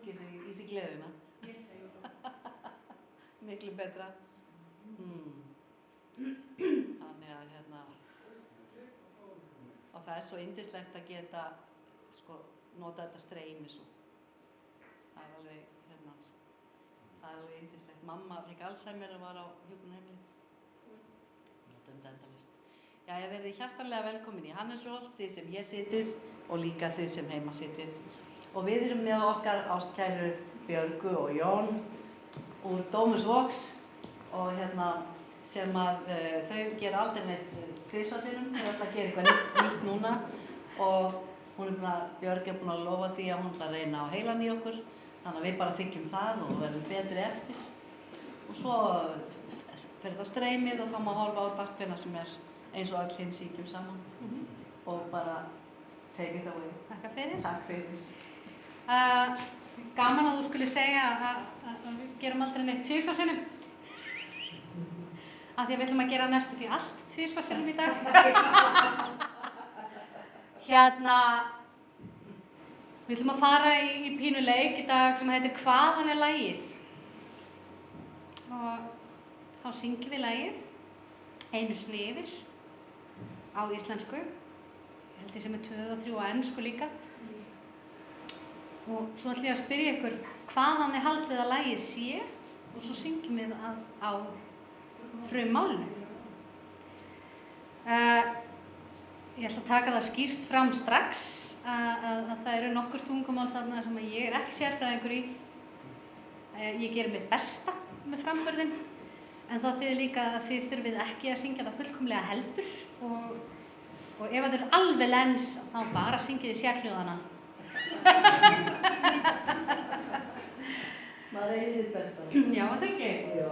stungið sig í sig gleðina. Ég segi Miklu betra. Þannig að og það svo yndislegt að geta nota þetta streymi svo. Það alveg yndislegt. Mamma fikk Alzheimer og var á hjúkrunarheimili. Notum þetta endalaust. Jæja, verið hjartanlega velkomin í Hannesholt, þið sem hér situr og líka þið sem heima situr. Og við erum með okkar ástkæru Björgu og Jón úr Domus Vox og sem að þau gera aldrei neitt tvisvarsinnum, þau ætla að gera eitthvað nýtt núna og Björg búin að lofa því að hún ætla að reyna á heilann í okkur, þannig að við bara þykjum það og verðum betri eftir. Og svo fer þetta á streymið og þá má horfa á dagbena sem eins og öll hinn síkjum saman og bara take it away. Takk fyrir. Takk fyrir. Gaman að þú skulle segja að við gerum aldrei neitt tvisvarsinnum. Af því að við ætlum að gera næstu því allt tvisvarsinnum í dag. Við ætlum að fara í pínu leik í dag sem heitir Hvaðan er lagið? Og þá syngjum við lagið einu sinni yfir á íslensku. Ég held ég sem 2 eða 3 á ensku líka. Og svo ætlum ég að spyrja ykkur hvaðan þið haldið að lagið sé og svo syngjum við á frummálinu. Ég ætla að taka það skýrt fram strax að það eru nokkur tungumál þarna sem ég ekki sérfræðingur í. Ég geri mitt besta með framburðinn en það þýðir líka að þið þurfið ekki að syngja það fullkomlega heldur og ef það eru alveg lens þá bara syngið þið sérhljóðana. Maður eigi sitt besta. Já, það ekki. Já.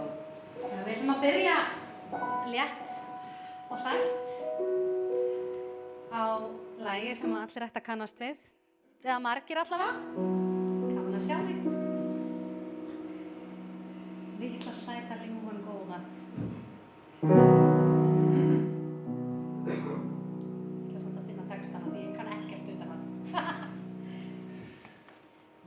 Við ætlum að byrja létt og sætt á lagi sem allir ætti að kannast við, eða margir allavega. Gaman að sjá þig. Litla sæta ljúfan góða. Ég ætla samt að finna textana því ég kann ekkert utan að.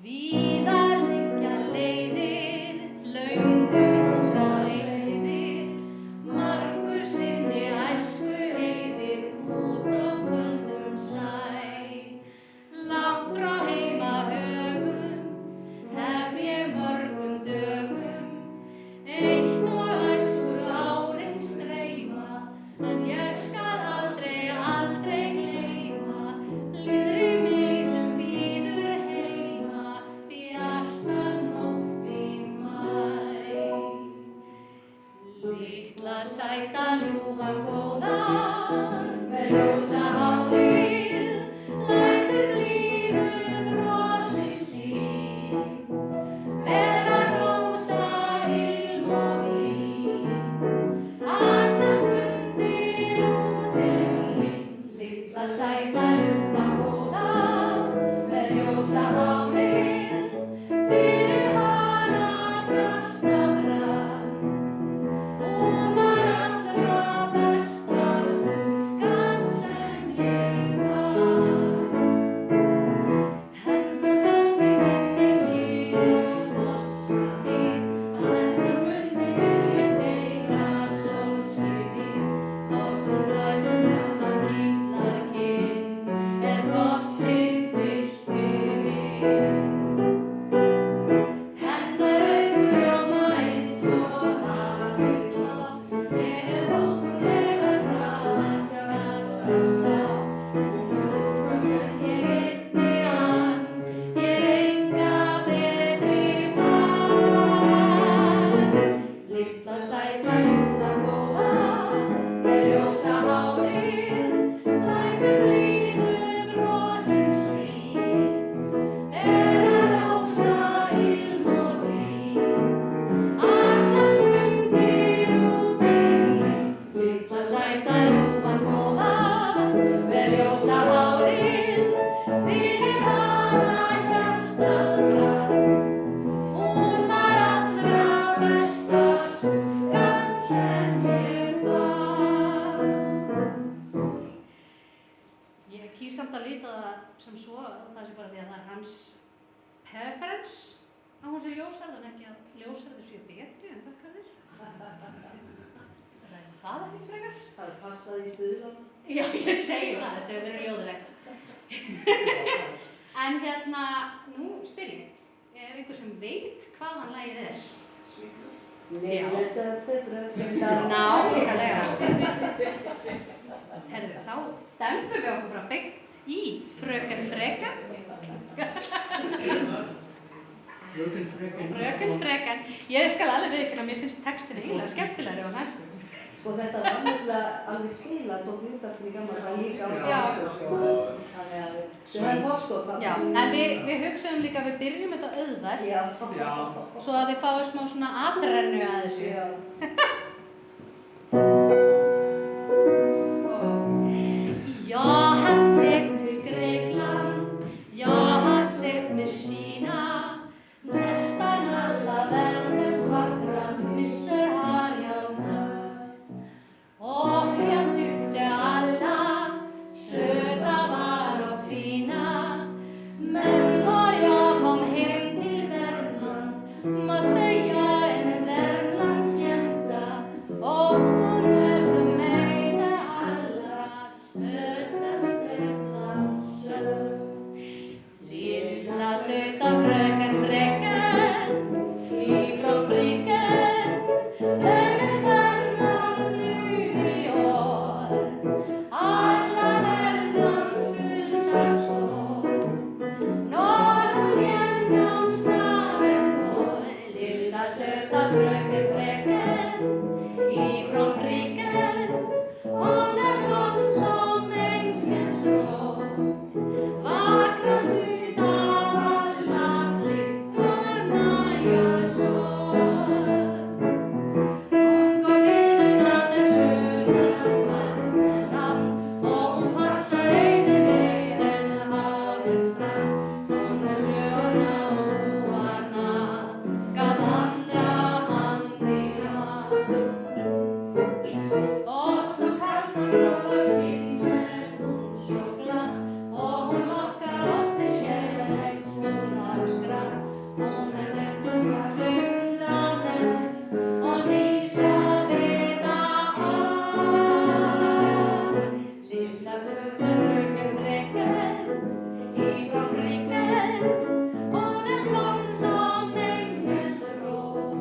Víða liggja leiðir, löngum og þráleiðir, margur sinni æsku eyðir út á köldum sæ. Langt frá heimahögum hef ég mörgum dögum, eitt og æsku árin streyma, en ég skal aldrei, aldrei gleyma, líðri mig sem bíður heima, bjarta nótt í maí. Litla sæta ljúfan góða, með ljósa hárið, lætur blíðum brosin sín, vera rósa, ilm og vín, alla stundir út heim. Litla sæta ljúfan góða, með ljósa hárið, fyrir hana hjarta brann. Hún var allra besta stúlkan sem ég fann. Hennar hlátur minnir Gígjafossinn í, á hennar munni vil ég deyja sólskinið. Ársins blæs sem hennar kitlar kinn, gossinn fyrstur minn. Hennar augu ljóma eins og hafið lágt, ég hef ótrúlega hraðan hjartaslátt. Hún var stúlkan sem ég hitti hann, ég enga betri fann. Litla sæta ljúfan góða, með ljósa hárið, lætur blíðum brosin sín, vera rósa, ilm og vín, allar stundir út heim. Litla sæta ljúfan góða, með ljósa hárið, fyrir hana hjartað brann. Hún var allra besta stúlkan sem ég fann. Ég kýs samt að líta það sem svo að það sé bara því að það er hans preference ljósarð en ekki að ljósarður séu betri en dökkarðir. Ræðum það ekki frekar? Það er passað í stuðlana. Já, ég segi það, þetta hefur verið ljóðrætt. En hérna, nú spyr ég, er einhver sem veit hvaðan lagið er? Svíþjóð. Nákvæmlega. Herðu, þá dempum við okkur bara beint í Fröken Freken. Fröken Freken. Ég skal alveg viðurkenna að mér finnst textin eiginlega skemmtilegri á sænsku. Sko þetta var nefnilega alveg skilað svo Blindartinn í gamla það líka á sænsku sko. Þannig að þau hefði forskot þarna. Já, en við hugsaðum líka að við byrjum þetta auðvelt. Já. Svo að þið fáið smá svona atrennu að þessu. Já. Jag har sett med Grekland, jag har sett med Kina. Nästan alla världens vackra mysser har jag mött. Och jag tyckte alla söta var och fina. Men när jag kom hem till Värmland mötte jag en Värmlandsjänta. Och hon är för mig det allra sötaste bland sött. Lilla söta fröken Freken ifrån Friken lämnas Värmland nu i år. Alla Värmlands pulsar slår när hon genom staden går. Lilla söta fröken Freken ifrån Friken, hon är blond som ängselns blå. Vackrast utav alla flickorna jag såg. Hon gav bilden av den sköna Värmeland och hon passar ej vid Medelhavets strand. Hon är sköna och skoarna ska vandra hand i hand. Och så kastar strålar skinner hon så glatt och hon lockar oss till kärleksfulla skratt. Hon är den som jag beundrar mest och ni ska veta att lilla söta fröken Freken ifrån Friken, hon är blond som ängels ros.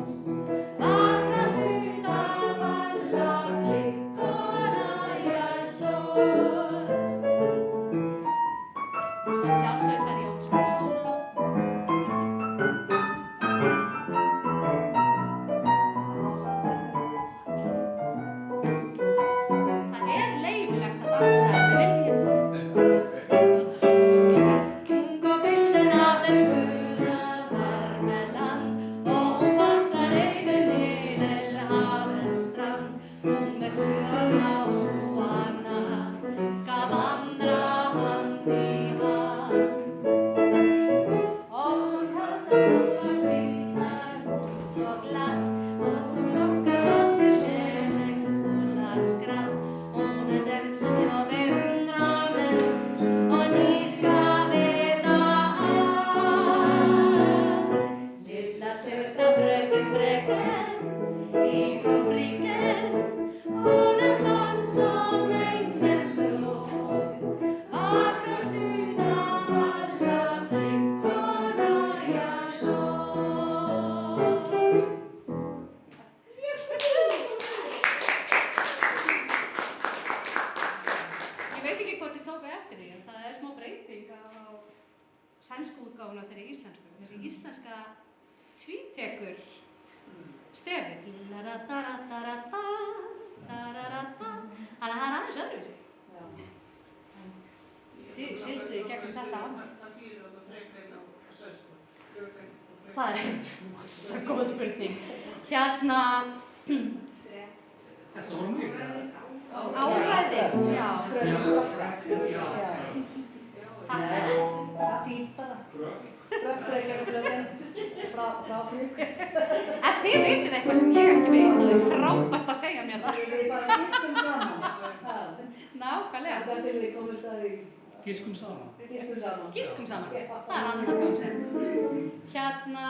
Vackrast utav alla flickorna jag såg. Og svo sjálfsög fer ég út smá sóló. Það leyfilegt að dansa ef þið viljið. Hon gav bilden av den sköna Värmeland och hon passar ej vid Medelhavets strand. Hon är sköna och skoarna ska vandra hand i hand. Och som kastar solars vingar hon så glatt och som lockar oss till kärleksfulla skratt. Hon är den som jag beundrar mest och ni ska veta att lilla söta fröken Freken ifrån Friken, hon är blond som ängselns ros. Vackrast utav alla flickorna jag såg. Ég veit ekki hvort þið tóku eftir því, en það er smá breyting á sænsku útgáfuna þeirri íslensku. Þessi íslenska tvítekur stefið. Laratarata, tararata. Þannig að það er aðeins öðruvísi. Þið siglduð í gegnum þetta áður. Það er massa góð spurning. Hérna, Þetta voru mig. áræði, já. Það þýtt bara. Fröken frá Friken. Ef þið vitið eitthvað sem ég ekki veit, þá er frábært að segja mér það. Við bara giskum saman. Nákvæmlega. Það til við komumst að því. Giskum saman. Giskum saman. Giskum saman. Það er annað koncept. Hérna,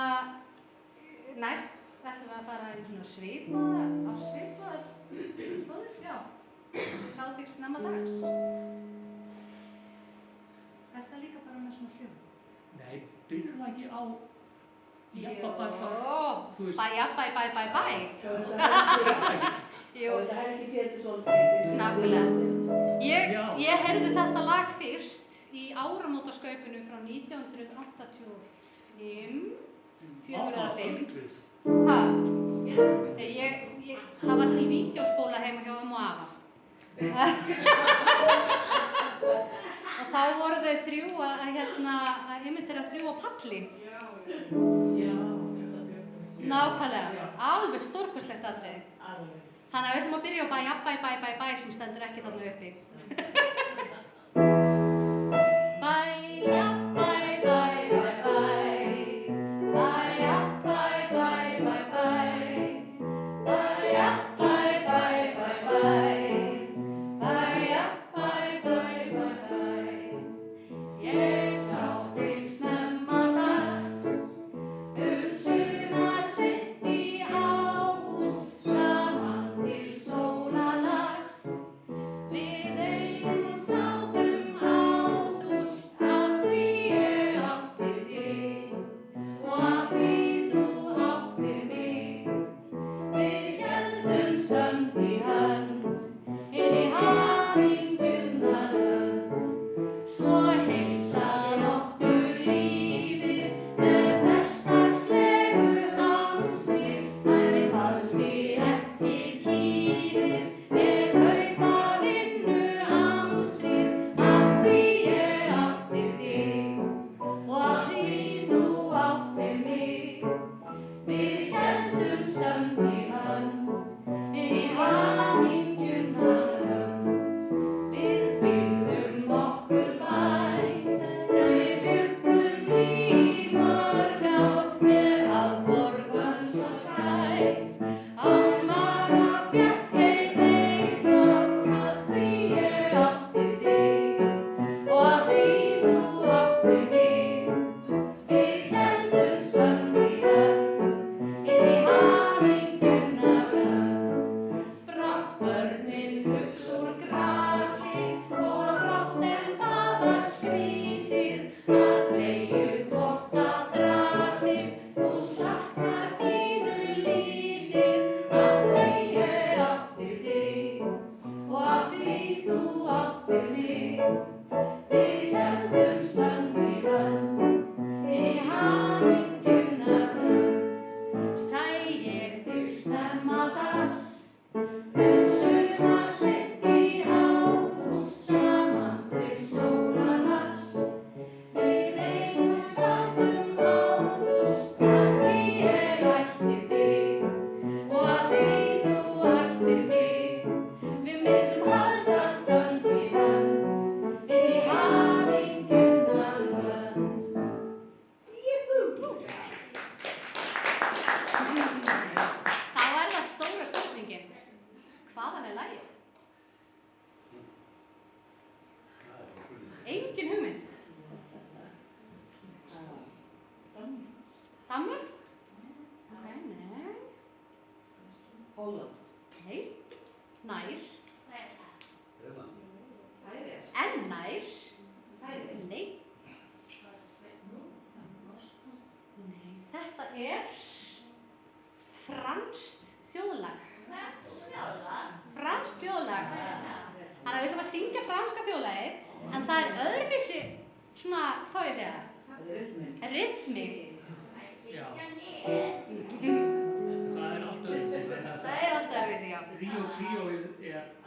næst ætlum við að fara í svona svipaðar slóðir, já. Ég sá þig snemma dags. Er það líka bara með svona hljóð? Nei, byrjum það ekki á jabba bæ. Þú veist. Bæ. Jú. Og þetta Helgi Pétursson. Nákvæmlega. Ég heyrði þetta lag fyrst í áramótaskaupinu frá 1985, 4 eða 5. Ha? Það var til vídeóspóla heima hjá og afa. Og þá voru þau 3 að imitera 3 á palli. Nákvæmlega, alveg stórkostlegt atriði. Þannig að við ætlum að byrja á bæ sem stendur ekki þarna uppi.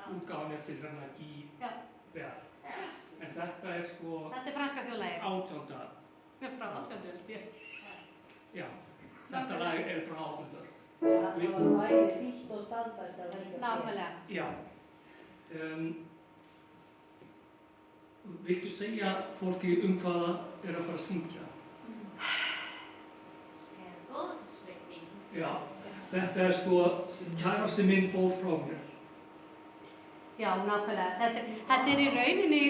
Útgáfan eftir Guy Bert. En þetta sko... Þetta franska þjóðlagið. 18. Frá 18. öld, Já, þetta lag frá 18. öld. Það var bæði þýtt og staðfært að Helga. Nákvæmlega. Já. Viltu segja fólki hvað það að fara að syngja? Góð spurning. Já, þetta sko kærasti minn fór frá mér. Já, nákvæmlega. Þetta í rauninni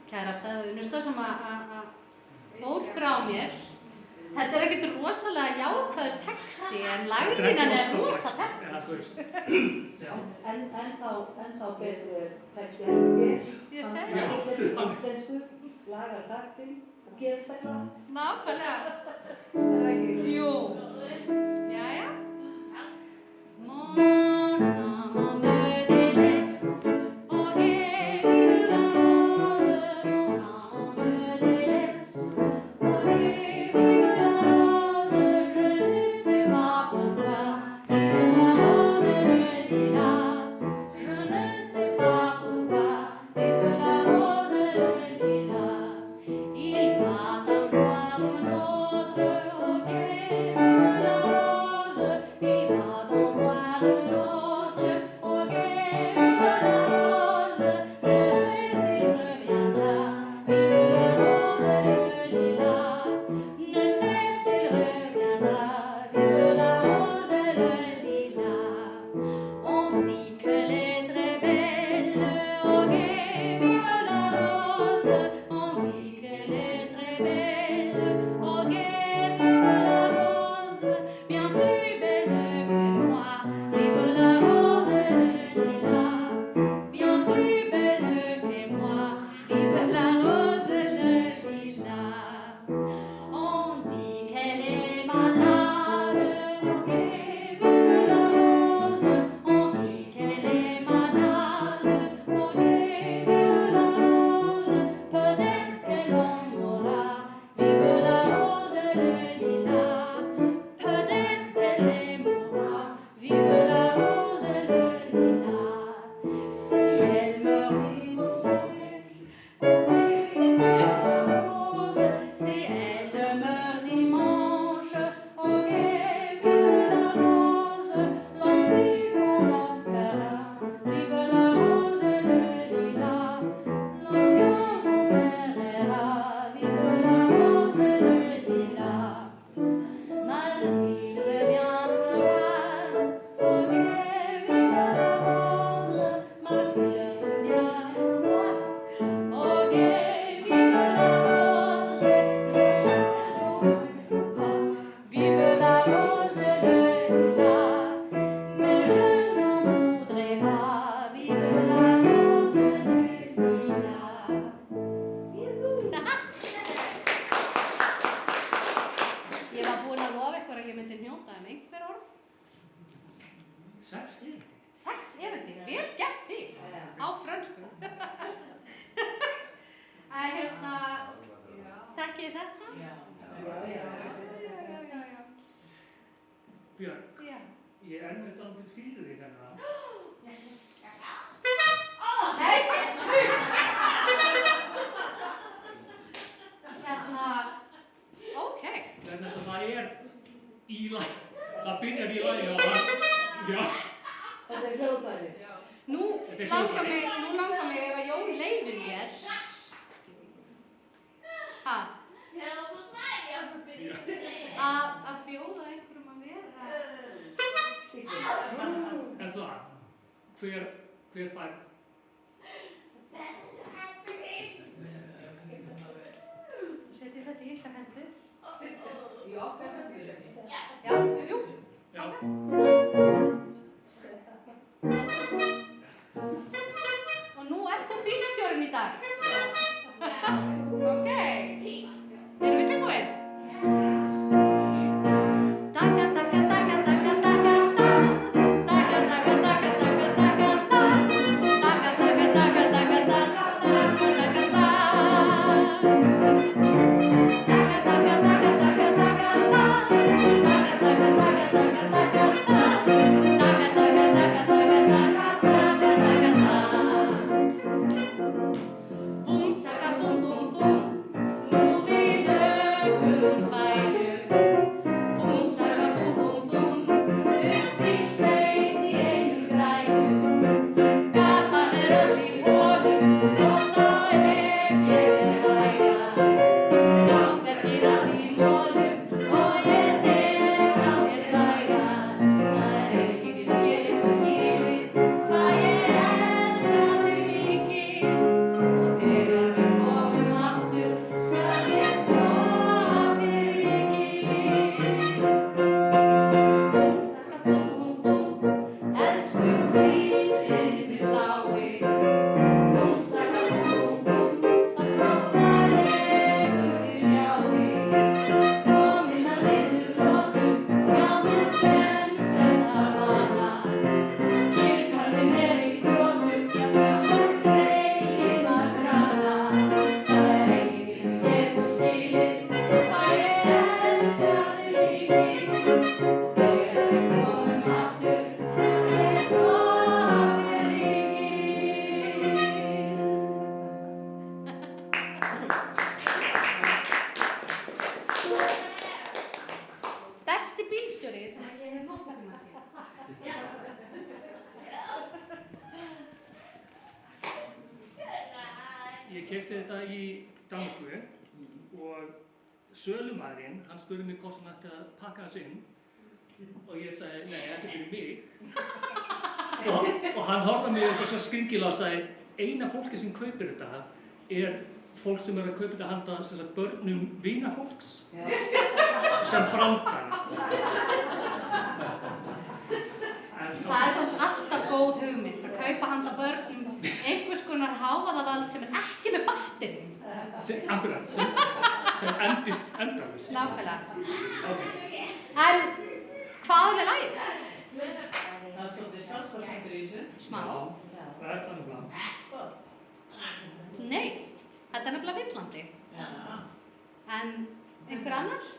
kærasta eða unnusta sem að fór frá mér Þetta er ekkert rosalega jákvæður texti en Þetta er lagðinan ekki er rosa ástarlag, texti. eða þú veist. Já. En þá betri texti en ég. Ég segi Hann það. setur íslensku, lagar taktinn og gerir þetta glatt. Nákvæmlega. Er það ekki? Jú. Jæja. Mon âme me délaisse, oh gai vive la rose. Mon âme me délaisse, oh gai vive la rose. Je ne sais pas pourquoi, vive la rose le lilas. Je ne sais pas pourquoi, vive la rose le lilas. Il va d'un bois un autre, oh gai vive la rose. Il va d'un bois un autre, oh gai vive la rose. Je sais il reviendra, vive la rose le lilas. Ne sais s'il reviendra, vive la rose le lilas. On dit qu'elle est très belle, oh gai vive la rose. On dit qu'elle est très belle, oh gai vive la rose. Bien plus belle que moi, vive la rose le lilas. Bien plus belle que moi, vive la rose le lilas. On dit qu'elle est malade, oh gai vive la rose. On dit qu'elle est malade, oh gai vive la rose. Peut-être qu'elle en mourra, vive la rose le lilas. Peut-être qu'elle en mourra, vive la rose le lilas. Si elle meurt dimanche, vive la rose. Si elle meurt dimanche, oh gai vive la rose. L'envie l'enterra, vive la rose le lilas. L'envie l'enterra, vive la rose le lilas. Mardi reviendra, oh gai vive la rose. Mardi reviendra, oh gai vive la rose. Vive la rose le lilas, mais je n'en voudrais pas. Vive la rose le lilas. Ég var búin að lofa ykkur að ég myndi njóta einhver orð. 6 erindi. 6 erindi, vel gert þig, á frönsku. Þekkið þið þetta? Já. Björg, Já. ég er með dálítið fyrir þig hérna. Yes. Nei, ok. Vegna þess að það er í lagi, það byrjar í lagi og já, Þetta er hljóðfæri. Nú Þetta er langar hljóðfæri. mig ef að Jón leifir mér. Ha? Að bjóða einhverjum að vera. en það, hver fær? Setjið þetta í ykkar hendur. Já, hvernig er þetta? Já, jú. Já, Og nú ert þú bílstjórinn í dag. Ok. Erum við tilbúin? Taka, taka, taka, taka, taka, ta. Taka, taka, taka, taka, taka, ta. Taka, taka, taka, taka, taka, taka, taka, ta. Taka, taka, taka, taka, taka, ta. Besti bílstjóri sem ég hef nokkuð tíma séð. Ég keypti þetta í Danmörku og sölumaðurinn, hann spurði mig hvort hann ætti að pakka þessu inn og ég sagði, nei, þetta er fyrir mig. og hann horfði mig eitthvað svona skringilega og sagði, eina fólki sem kaupir þetta er fólk sem að kaupa þetta handa börnum vinafólks sem brandar. Það er samt alltaf góð hugmynd að kaupa handa börnum einhvers konar hávaðavald sem er ekki með batteri. Akkurat, sem endist endalaust. Nákvæmlega. Okay. En hvaðan er lagið? Það er svolítið sjálfsvartengur í þessu. Smá. Já, það er þannig að. Nei, þetta er nefnilega villandi. Já. En einhver annar?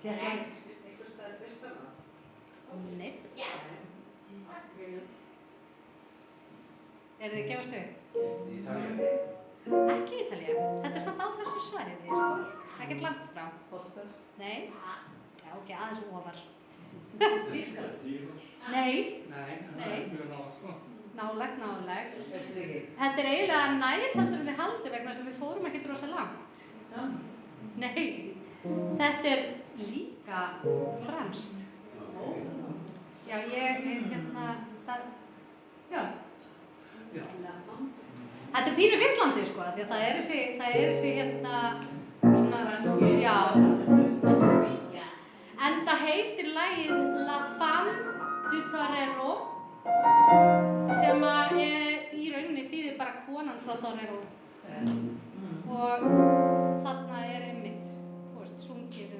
Nei. Nei. Eru þið gefast upp? Ítalíu. Ekki Ítalíu. Þetta er samt á þessu svæði, sko. Ekkert langt frá. Portugal. Nei. Já, ok, aðeins ofar. Þýskaland. Nei. Nei, það Nei. er mjög nátt, sko. Nálægt, nálægt. Vesturríki. Þetta er eiginlega nær heldur en þið haldið vegna sem við fórum ekkert rosa langt. Já. Nei. Þetta er líka fremst. Já, það, já. Já. Þetta er pínu villandi, sko, því að það er þessi svona, já. Enda heitir lagið La Femme du Torero, sem að í rauninni þýðir bara konan frá Torero. Og þarna er einmitt, þú veist, sungið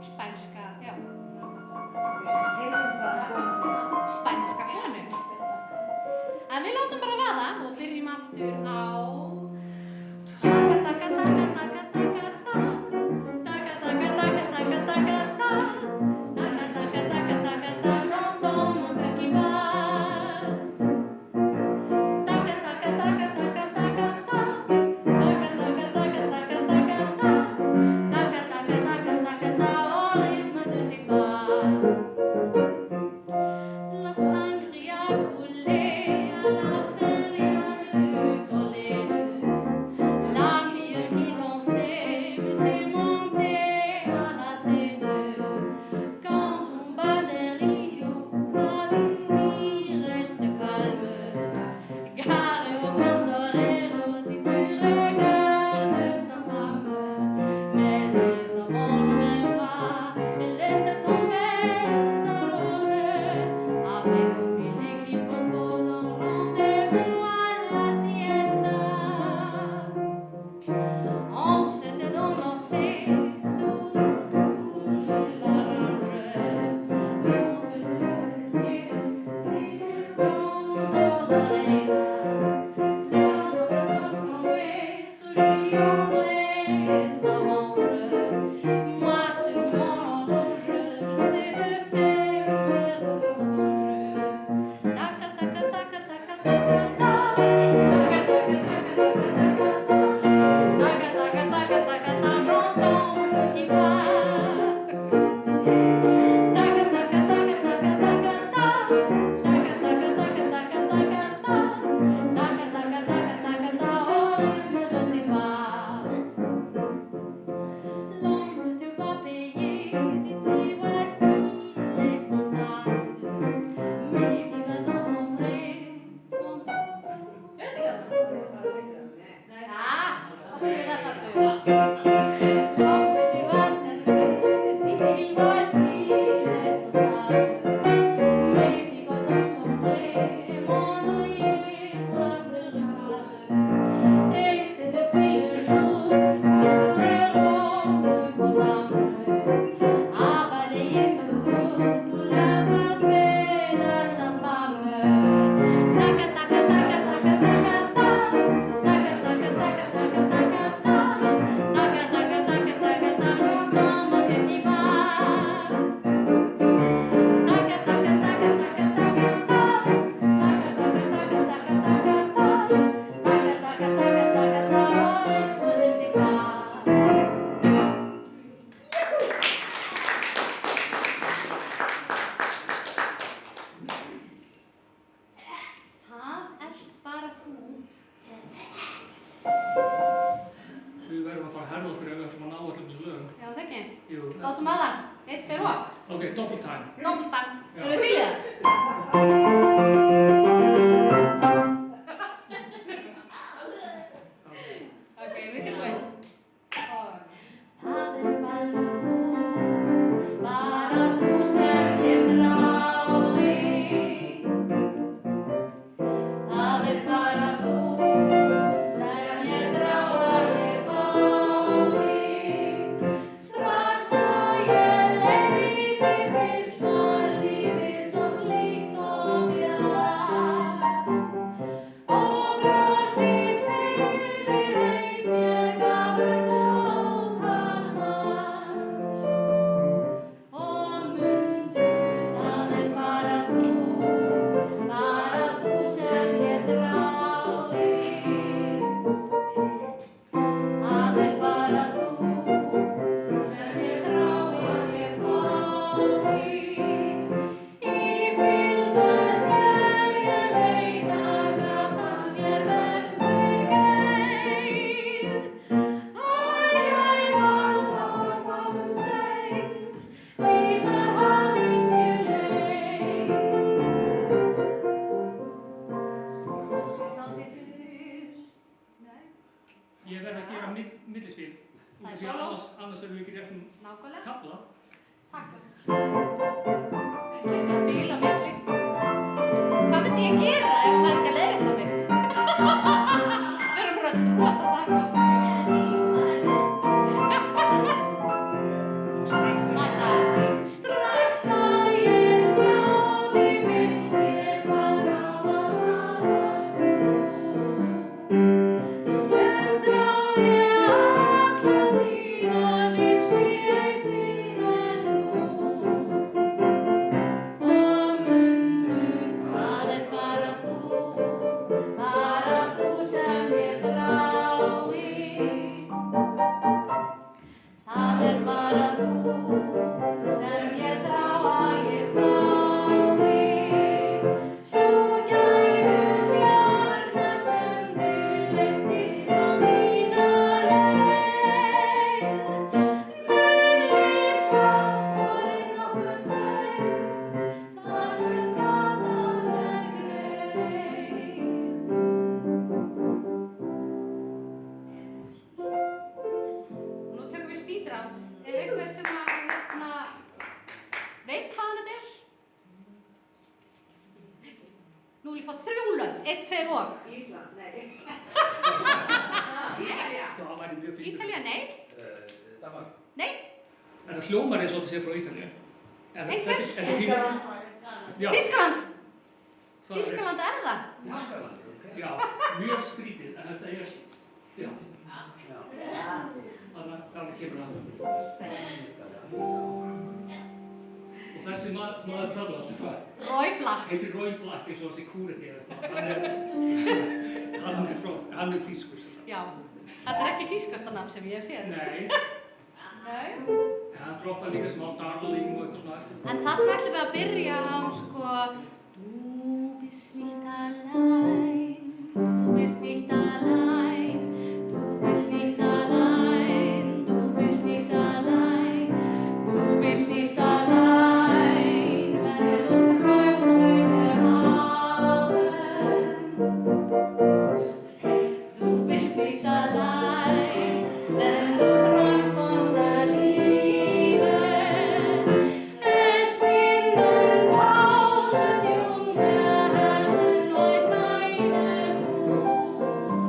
spænska, já. Spænska konu. En við látum bara vaða og byrjum aftur á færð okkur ef við ætlum að ná öllum þessu lögum. Já, það ekki. Jú. Látum að það. 1, 2 og. Ok, double time. Double time. Já. Eru þið til í það? Ok, erum við tilbúin? Það bara þú sem ég þrái. Það bara þú sem ég þrái fái. Strax og ég leiti fyrst að lífi svo blítt og bjart. Og bros þitt fyrir veit mér gaf svo margt. Og mundu það bara þú sem ég þrái. Það bara þú sem ég þrái ég fái. Í fylgd með þér ég leita gatan mér verður greið. Gæfan báðum tveim vísar hamingjuleið. Sá þig fyrst. Nei, Ég verð að gera millispil. Það er Því sóló. annars erum við ekki rétt nákvæmlega. kafla. Takk. Það er bara bíl á milli. Hvað myndi ég gera ef maður ekki að leiðrétta mig? Við erum bara öll rosa þakklátt. Strax að ég sá þig fyrst ég fann á það varst þú. Sem þráði alla tíð og vissi ei fyrr en nú. Og mundu það bara þú sem ég þrái. Það bara þú sem ég þrái ég fái. Sú gæfustjarna sem þig leiddi á mína leið. Mun lýsa sporin okkur tveim, þar sem gatan greið. Nú tökum við speed round. Er einhver sem veit hvaðan þetta er? Nú vil ég fá 3 lönd. 1, 2 og. Ísland, nei. Það væri mjög fínt. Ítalía, nei. Danmark. Nei. En það hljómar eins og þetta sé frá Ítalíu. Einhver? Þýskaland. Já. Þýskaland. Það er- Þýskaland er það. Þýskaland, ok. Já, mjög skrítið, en þetta er, já, Já. þannig kemur það. Og þessi maður trallast, hvað? Roy Black. Heitir Roy Black eins og þessi kúreki, hann er þýskur. Já. Þetta er ekki þýskasta nafn sem ég hef séð. Nei, Nei. en hann droppar líka smá darling og eitthvað svona eftir. En þarna ætlum við að byrja á sko Du bist nicht allein, du bist nicht allein, du bist nicht allein, du bist nicht allein, du bist nicht allein, wenn du träumst heute Abend. Du bist nicht allein, wenn du träumst von der Liebe. Es finden 1000 junge Herzen neu keine Ruhe.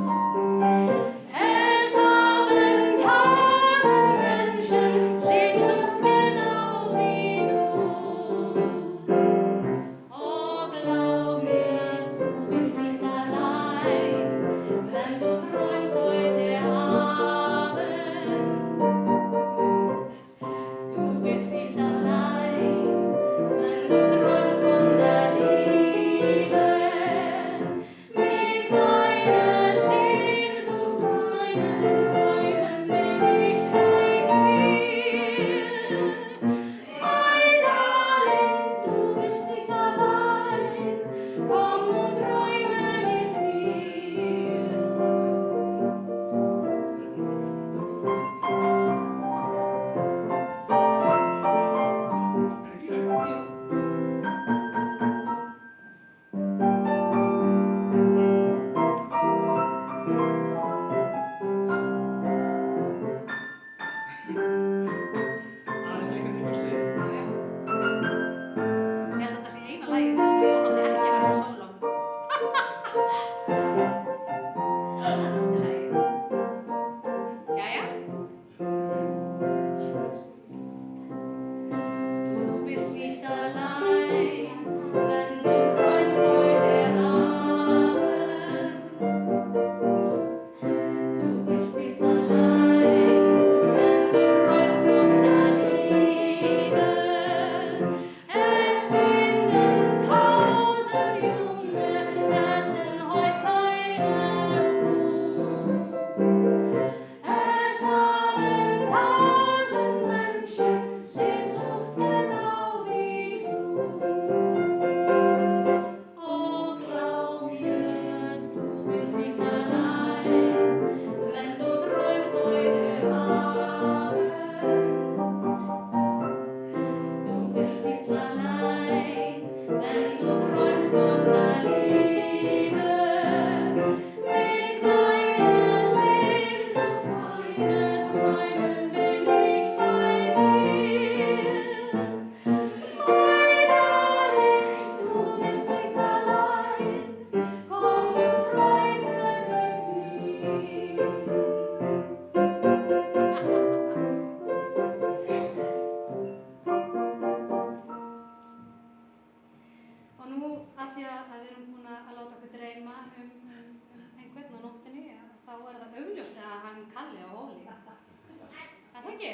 ekki?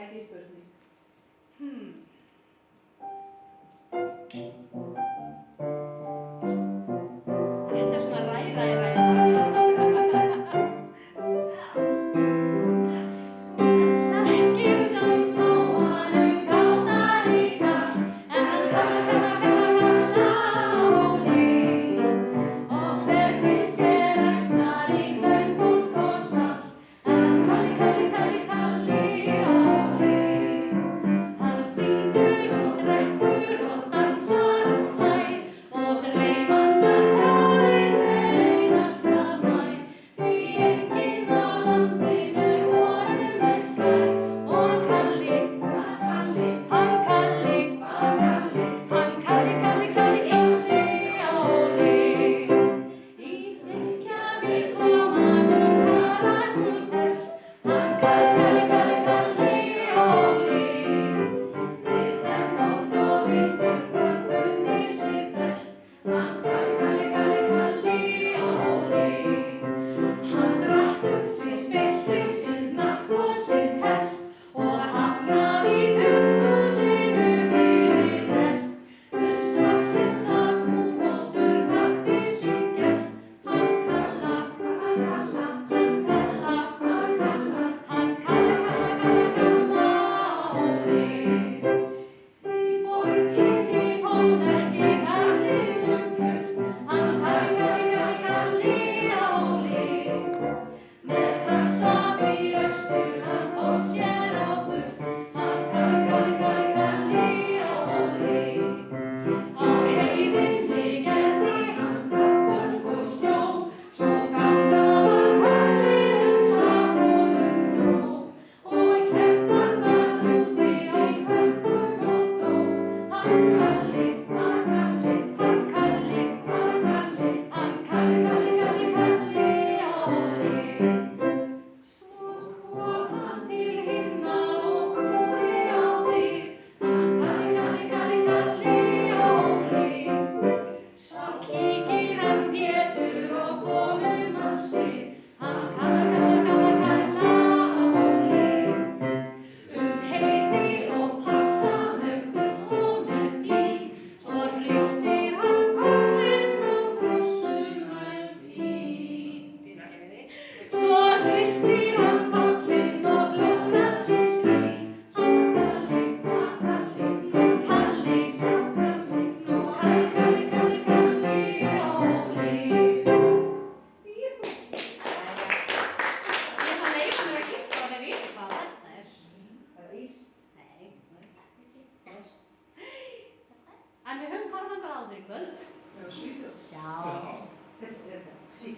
Ekki spurning. Þetta er svona ræ.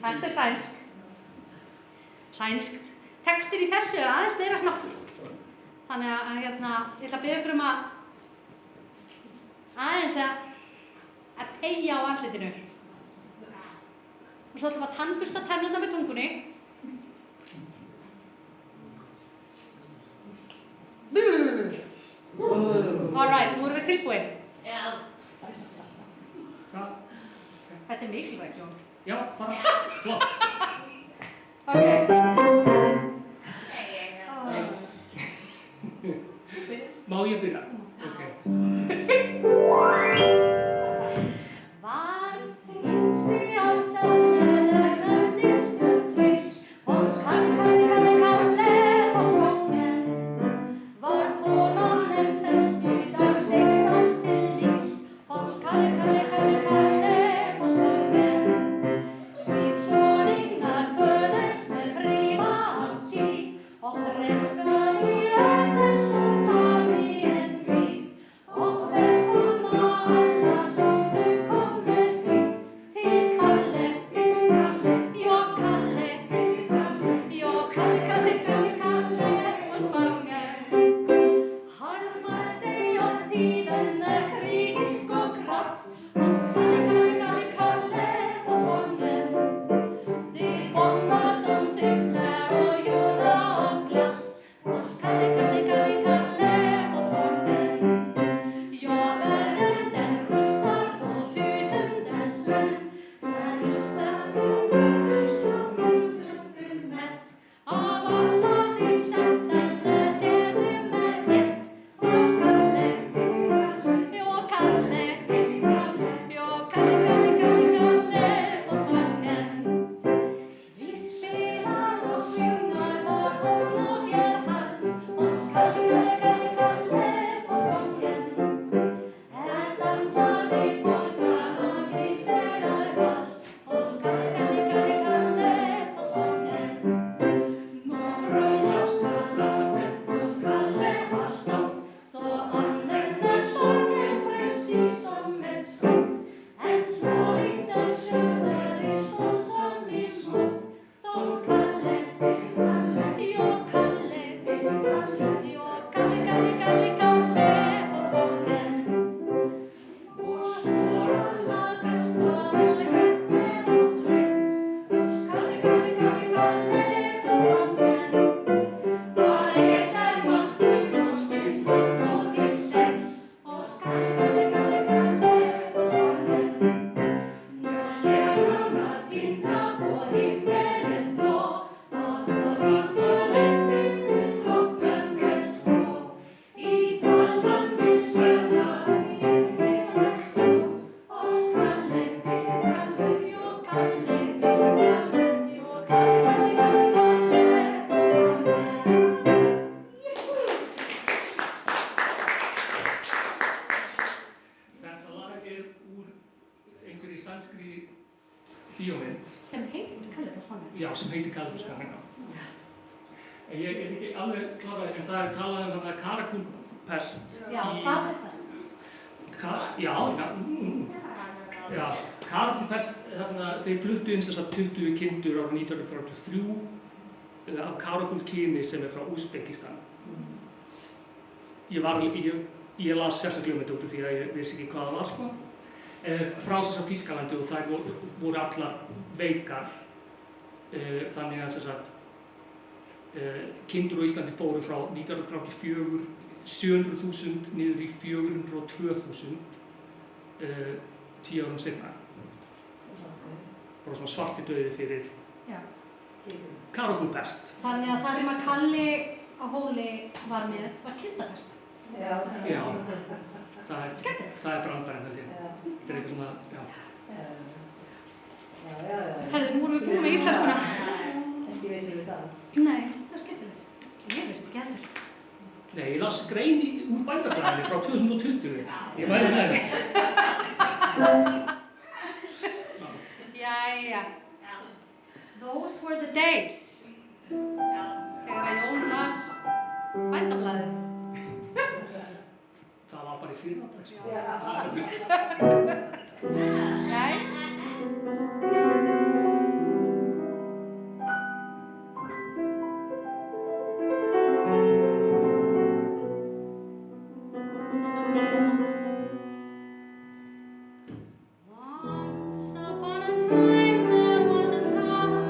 Þetta er sænsk. Sænskt. Textin í þessu er aðeins meira snakki. Þannig að ég ætla að biðja ykkur aðeins að teygja á andlitinu. Og svo ætlum við að tannbursta tennurnar með tungunni. Alright, nú erum við tilbúin. Já. Þetta er mikilvægt, Jón. Já, bara flott. Ok. Má ég byrja? Ok. Var finnsti á ställen diskutris hos Kalle på Spången. Var får man en festmiddag siktas till livs hos Kalle på Spången. Vi skåningar föddes med brev Ég er ekki alveg kláraður, en það er talað um þarna Karakúlpest Já, hvað er það? Já, Karakúlpest, þarna þeir fluttu inn þessar 20 kindur árið 1933 af Karakúlkyni sem er frá Úsbekistan. Ég las sérstaklega þetta út af því að ég vissi ekki hvað það var, sko. Frá þessar Þýskalandi og þær voru allar veikar, þannig að kindur á Íslandi fóru frá 1934 700.000 niður í 402.000 10 árum seinna. Bara svona svartidauði fyrir Karakúlpest. Þannig að það sem að Kalli á Hóli var með var kindapest. Já. Já, það er brandarinn held ég. Þetta er eitthvað svona, já. Herðu, nú vorum við búin með íslenskuna. Ekki vissum við það. Nei, það er skemmtilegt. Ég veist ekki heldur. Nei, ég las grein úr Bændablaðinu frá 2020. Ég mæli með það. Jæja. Those were the days. Þegar að Jón las Bændablaðið. Það var bara í fyrradag, sko. Nei. Once upon a time there was a tavern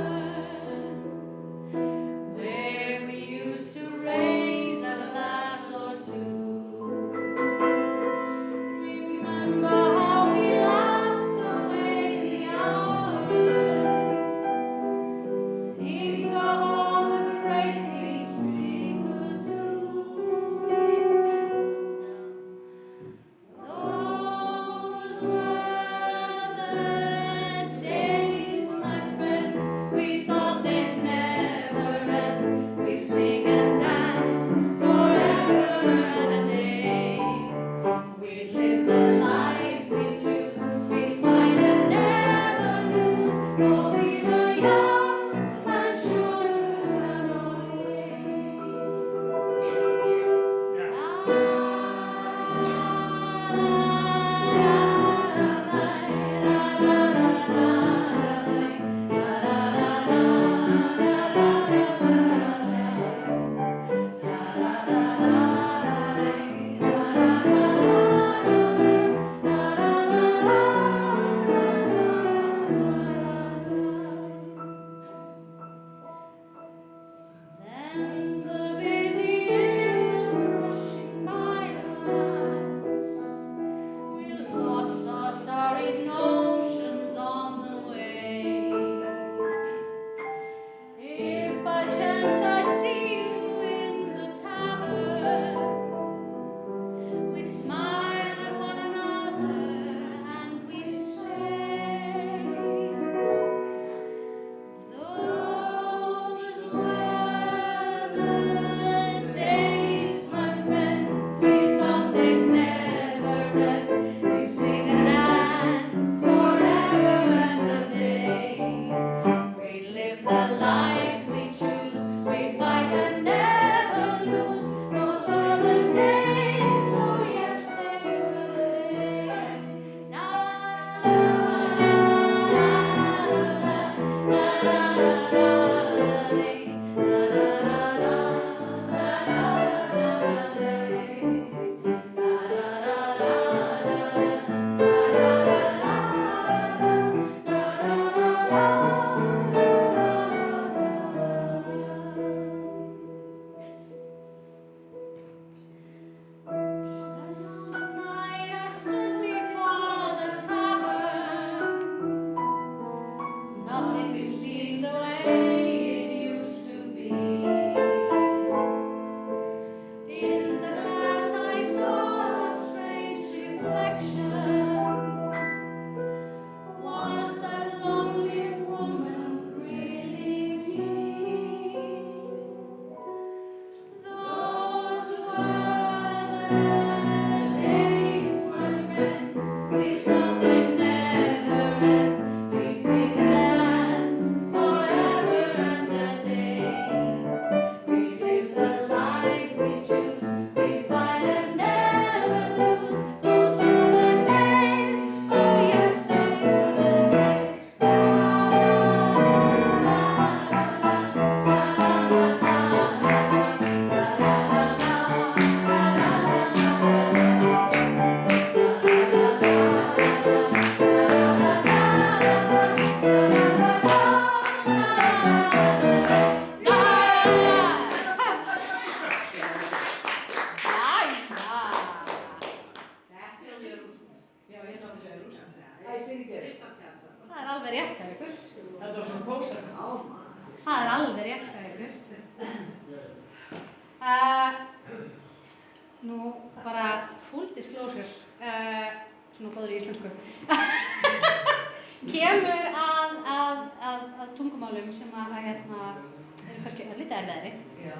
svolítið erfiðari. Já.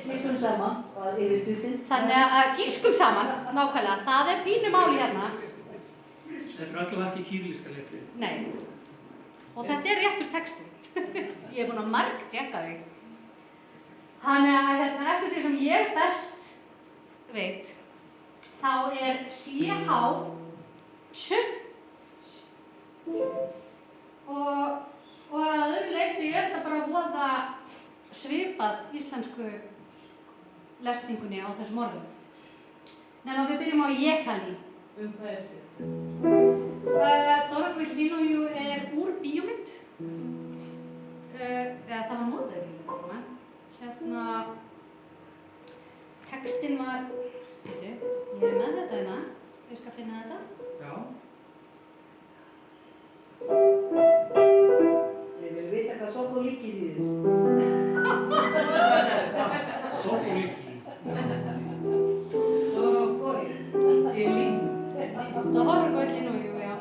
Gískum saman var yfirskriftin. Þannig að gískum saman, nákvæmlega, það er pínu máli hérna. Þetta er allavega ekki kýrlíska letrið. Nei. Og þetta er réttur texti. Ég er búin að margtjekka þig. Þannig að hérna, eftir því sem ég best veit, þá er CH tj og að öðru leyti er þetta bara voða svipað íslensku lesningunni á þessum orðum. Nefnum að við byrjum á Jekali. Hvað er þetta? Dóra Kvillinojú er úr bíómynd. Eða það var notað í bíómynd allavega. Hérna, textinn var, veitu, ég er með þetta hérna, ég skal finna þetta. Já. Ég vil vita hvað Sokoliki þýðir. Sokoliki. Dorogoi. Í línu. Dóra Kvillinojú, já.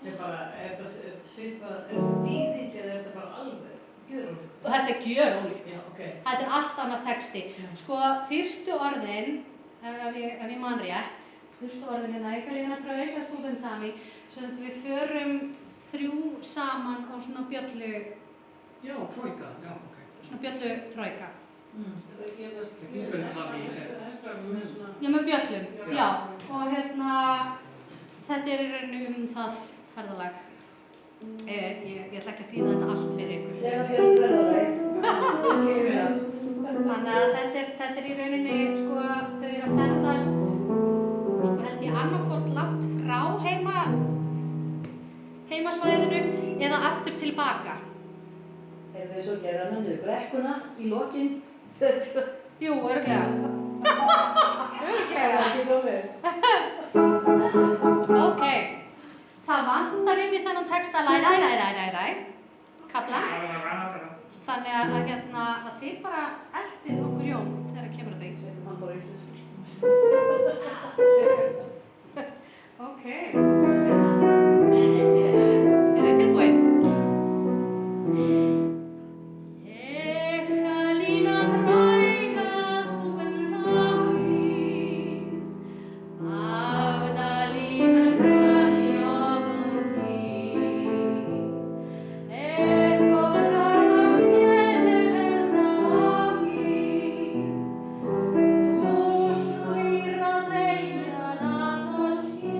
Er þetta þýðing eða er þetta bara alveg gjörólíkt? Þetta er gjörólíkt. Já, ok. Þetta er allt annar texti. Sko, fyrstu orðin, ef ég man rétt, fyrstu orðin hérna, Ekalína Trauka Stúben Sami, sem að við förum 3 saman á svona bjöllu, Já, trojka, já, ok. svona bjöllu trojka. Stúben Sami Já, með bjöllum, já. Og hérna, þetta er í rauninu það ferðalag. Ég ætla ekki að þýða þetta allt fyrir ykkur. Slega Björn ferðalæð. Þannig að þetta er í rauninni, sko, þau eru að ferðast, sko, held ég annarkvort langt frá heimasvæðinu eða aftur tilbaka. Er þau svo gera hana niður brekkuna í lokin? Jú, örugglega. Örugglega. Ekki svoleiðis. Ok. Það vantar inn í þennan texta læ, kafla. Þannig að hérna, að þið bara eldið okkur Jón þegar það kemur að því. Settum hann bara íslensku. Ok. Eru þið tilbúin? Ekalína Trauka Stúben Sami, Avdali Melkali Ogonki, Dušu i rozeljada to si.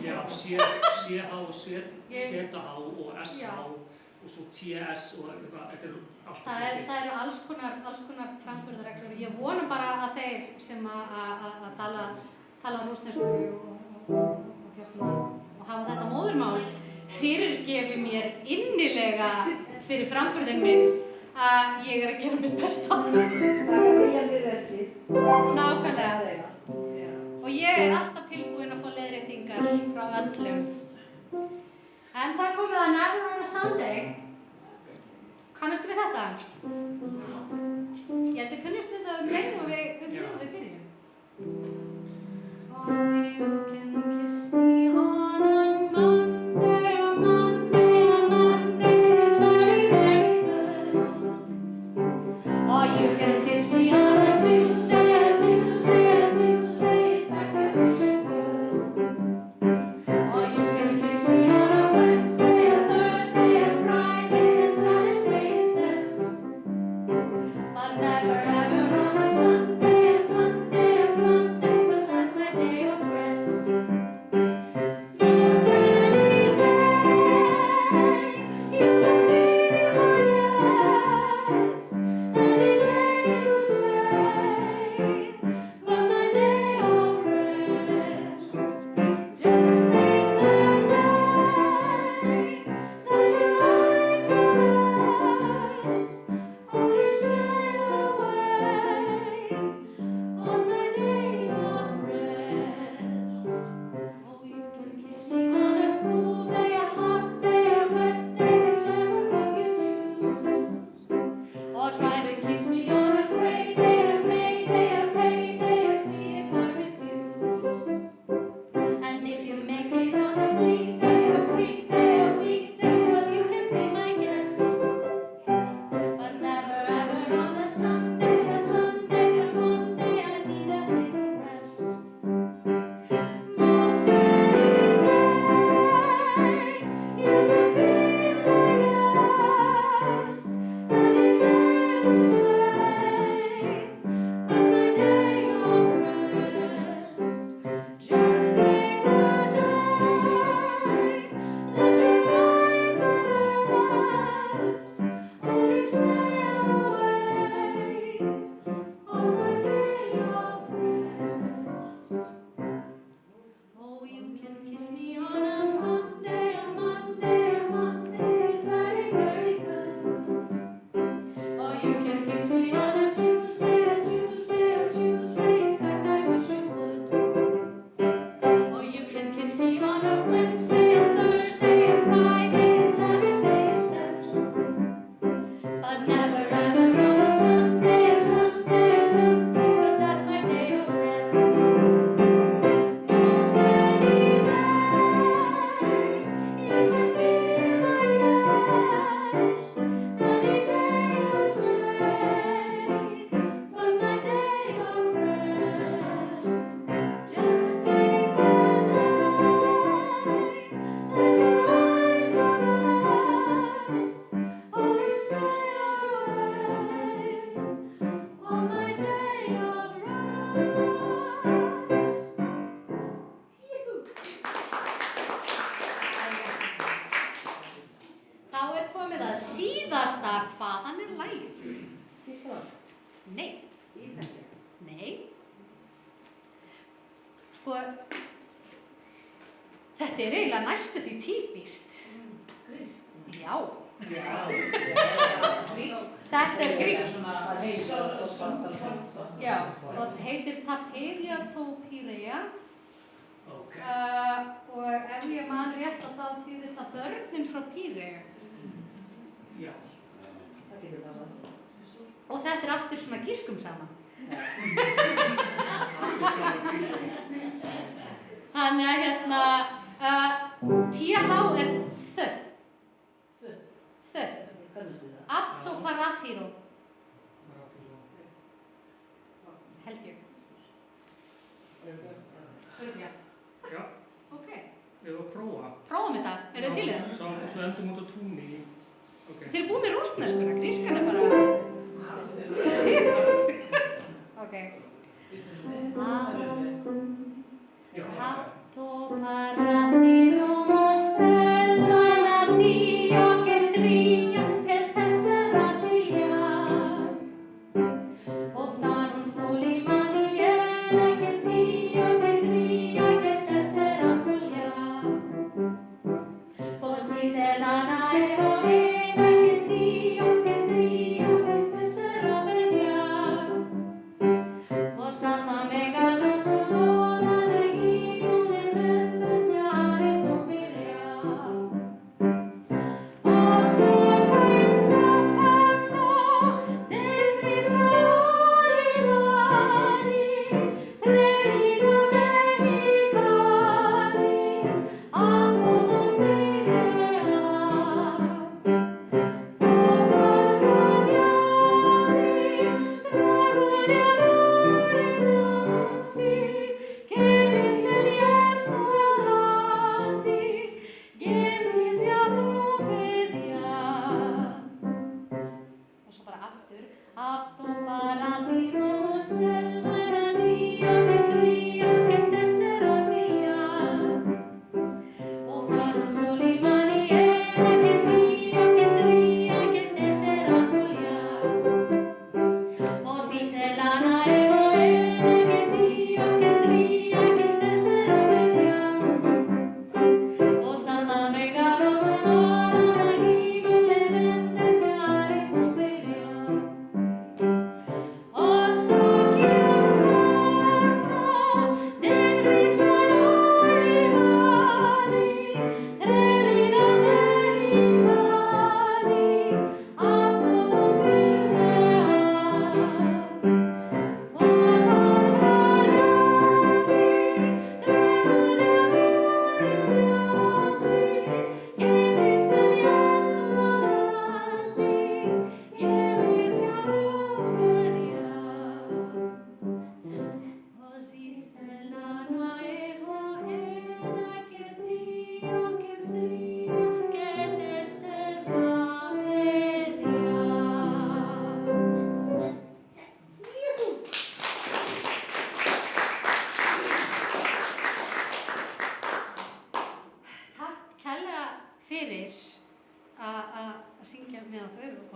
Já, CH, ZH og SH og svo TS og eitthvað, þetta er allt. Það eru alls konar framburðarreglur og ég vona bara að þeir sem að tala rússnesku og hafa þetta móðurmál fyrirgefi mér innilega fyrir framburðin minn að ég að gera mitt besta. Taka bíjan fyrir verkið. Nákvæmlega. Og ég alltaf tilbúin að fá leiðréttingar frá öllum. En það komið að Never on a Sunday. Kannastu við þetta? Ég held að kannastu þetta leið og við byrjum. Oh, you can kiss me on a Monday, a Monday, a Monday is very, very good. Oh, you can kiss me on a Tuesday, a Tuesday, a Tuesday, in fact I wish you would. Oh, you can kiss me on a Wednesday, a Thursday, a Friday, and Saturday's best. But never ever on a Sunday, a Sunday, a Sunday, 'cause that's my day of rest. Most any day, you can be my guest. Any day you say, but my day of rest. Just name the day that you like the best. Only stay away on my day of rest. Oh, you can kiss me on a cool day, a hot day, a wet day, whichever one you choose. Or try to kiss me on a gray day, a May day, a payday, and see if I refuse. And if you make it on a bleak day, a freak day, a weekday, well, you can be my guest. But never ever on a Sunday, a Sunday, 'cause one day I need a little rest. Most any day, you can be my guest. Any day you say, but my day of rest. Just name the day that you like the best. Only stay away on my day of rest. Oh, you can kiss me on a Monday, a Monday, a Monday is very, very good. Oh, you can kiss me on a Tuesday, a Tuesday, a Tuesday, in fact I wish you would. Oh, you can kiss me on a Wednesday, a Thursday, a Friday, a Saturday is best. But never ever on a Sunday, a Sunday, a Sunday, 'cause that's my day of rest. Most any day, you can be my guest. Any day you say, but my day of rest. Just name the day that you like the best. Only stay away on my day of rest. Þá komið að síðasta hvaðan lagið? Þýskaland. Nei. Nei. Sko, þetta eiginlega næstu því típist. Grískt. Já. Já. Grískt. Þetta grískt. Það heitir svo svolítið. Já, og heitir Tapedia Topirea. Ok. Og ef ég man rétt að það þýðir það börnin frá Píreu. Já. Það getur passað. Og þetta aftur svona gískum saman. Þannig að TH er þau. Þau. Kannastu það? Aptoparathiro. Held ég. Örugglega. Já, Ok. við erum að prófa. Prófum þetta. Er þið til í það? Svo endum út á túnni. Ok. Þið eru búið með rússneskuna. Grískan er bara... Ok. Já. Aptoparathiro.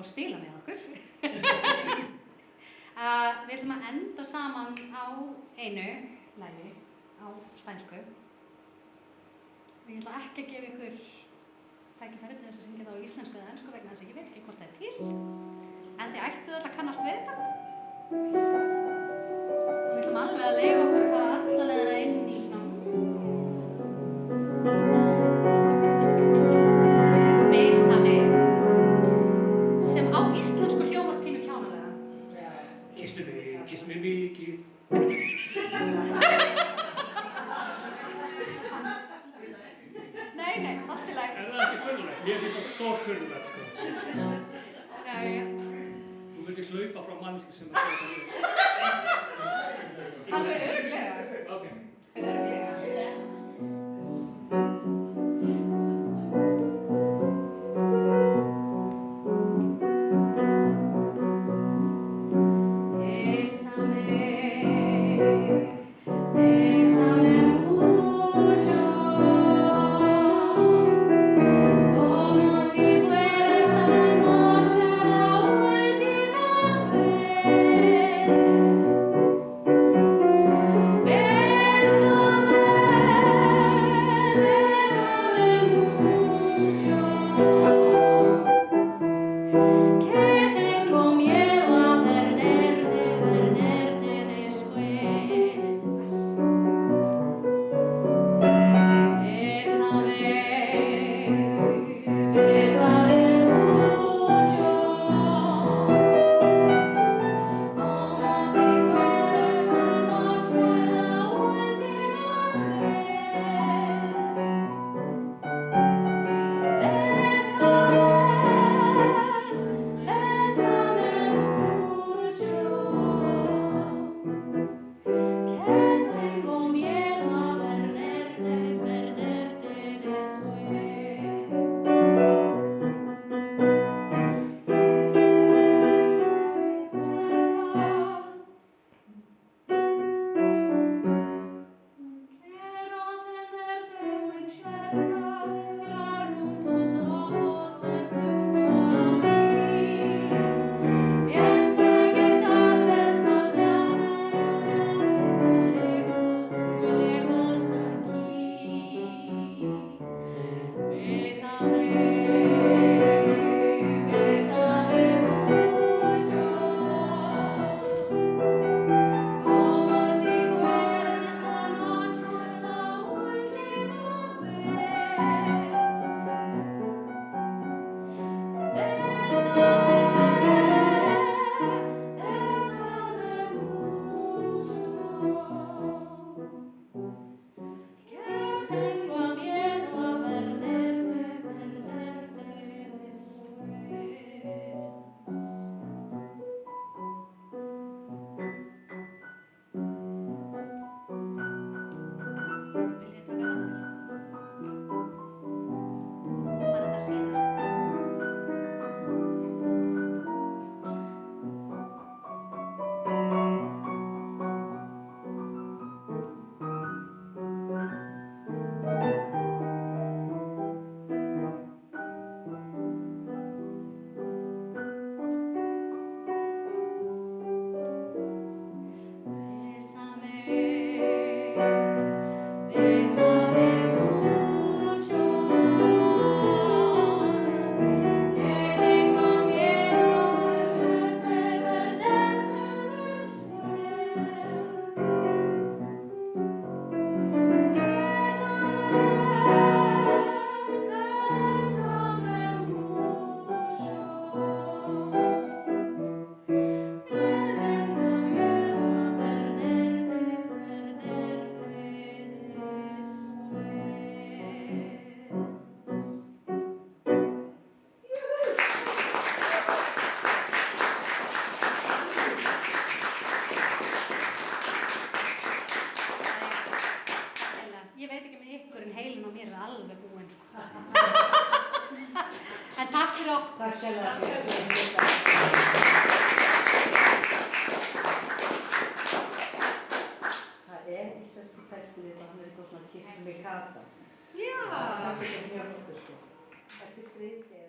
og spila með okkur. Við ætlum að enda saman á einu lagi á spænsku. Ég ætla ekki að gefa ykkur tækifæri til þess að syngja það á íslensku eða ensku vegna þess að ég veit ekki hvort það er til. En þið ættuð öll að kannast við þetta. Við ætlum alveg að leyfa okkur að fara alla leiðina inn í svona Bésame sem á íslensku hljómar pínu kjánalega. Kysstu mig mikið. Nei, allt í lagi. En það er ekki furðulegt. Mér finnst það stórfurðulegt, sko. Jæja. Þú myndir hlaupa frá manneski sem er þetta. Alveg örugglega. Ok. Örugglega. Bésame Ég veit ekki með ykkur en heilin á mér er alveg búinn. En takk fyrir okkur. Takk hérlega fyrir. Það íslensku texti við það, hann eitthvað svona Kiss Me Kata. Já. Það er mjög flottur sko. Eftir Friðgeir.